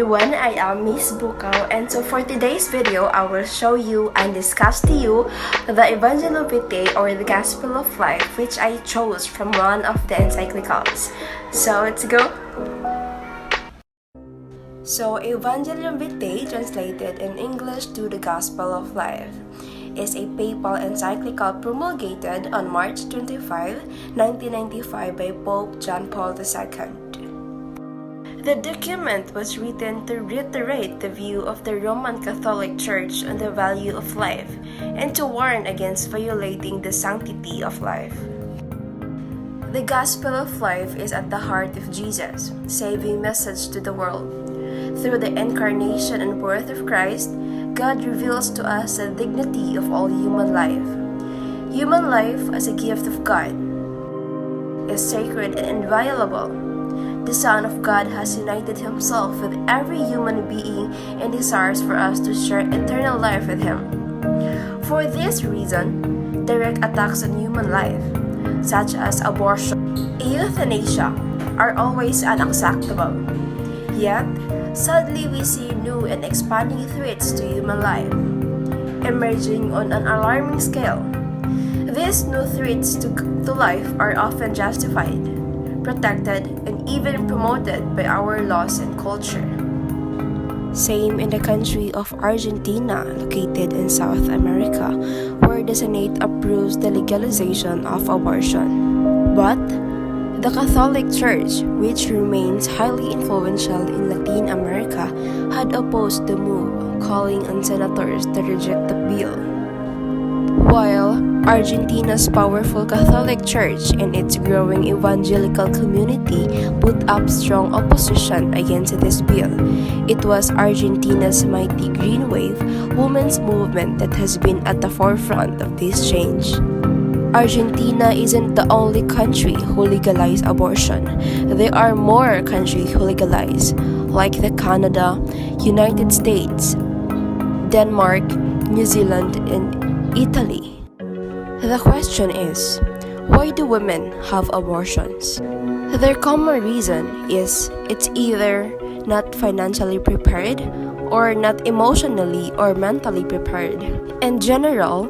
everyone, I am Miss Bukaw, and so for today's video, I will show you and discuss to you the Evangelium Vitae, or the Gospel of Life, which I chose from one of the encyclicals. So let's go! So Evangelium Vitae, translated in English to the Gospel of Life, is a papal encyclical promulgated on March 25, 1995 by Pope John Paul II. The document was written to reiterate the view of the Roman Catholic Church on the value of life and to warn against violating the sanctity of life. The Gospel of Life is at the heart of Jesus' saving message to the world. Through the incarnation and birth of Christ, God reveals to us the dignity of all human life. Human life, as a gift of God, is sacred and inviolable. The Son of God has united himself with every human being and desires for us to share eternal life with him. For this reason, direct attacks on human life, such as abortion and euthanasia, are always unacceptable. Yet, sadly we see new and expanding threats to human life, emerging on an alarming scale. These new threats to life are often justified, protected, and even promoted by our laws and culture. Same in the country of Argentina, located in South America, where the Senate approves the legalization of abortion. But the Catholic Church, which remains highly influential in Latin America, had opposed the move, calling on senators to reject the bill. While Argentina's powerful Catholic Church and its growing evangelical community put up strong opposition against this bill, it was Argentina's mighty Green Wave women's movement that has been at the forefront of this change. Argentina isn't the only country who legalized abortion. There are more countries who legalize, like the Canada, United States, Denmark, New Zealand, and Italy. The question is, why do women have abortions? Their common reason is it's either not financially prepared or not emotionally or mentally prepared. In general,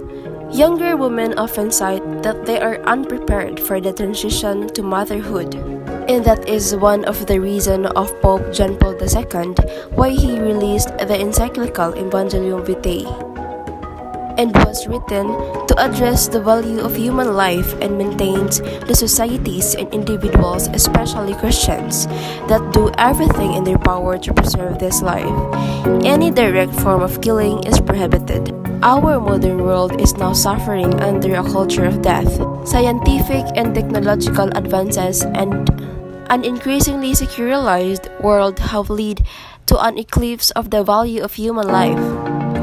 younger women often cite that they are unprepared for the transition to motherhood. And that is one of the reasons of Pope John Paul II why he released the encyclical Evangelium Vitae, and was written to address the value of human life and maintains the societies and individuals, especially Christians, that do everything in their power to preserve this life. Any direct form of killing is prohibited. Our modern world is now suffering under a culture of death. Scientific and technological advances and an increasingly secularized world have led to an eclipse of the value of human life.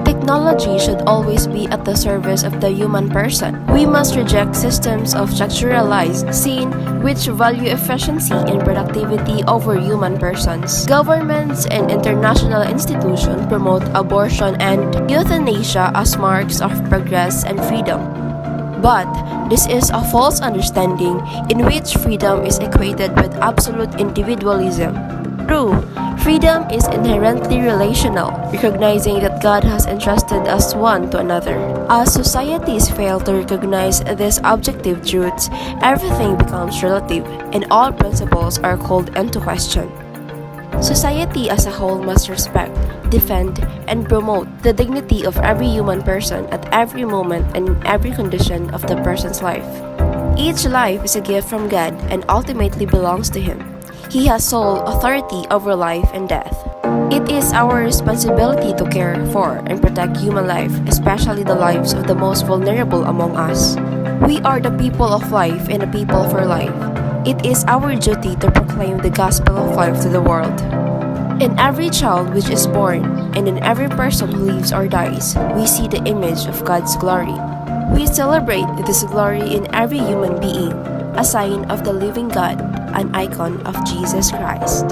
Technology should always be at the service of the human person. We must reject systems of structuralized sin which value efficiency and productivity over human persons. Governments and international institutions promote abortion and euthanasia as marks of progress and freedom. But this is a false understanding in which freedom is equated with absolute individualism. True, freedom is inherently relational, recognizing that God has entrusted us one to another. As societies fail to recognize these objective truths, everything becomes relative, and all principles are called into question. Society as a whole must respect, defend, and promote the dignity of every human person at every moment and in every condition of the person's life. Each life is a gift from God and ultimately belongs to Him. He has sole authority over life and death. It is our responsibility to care for and protect human life, especially the lives of the most vulnerable among us. We are the people of life and the people for life. It is our duty to proclaim the gospel of life to the world. In every child which is born, and in every person who lives or dies, we see the image of God's glory. We celebrate this glory in every human being, a sign of the living God, an icon of Jesus Christ.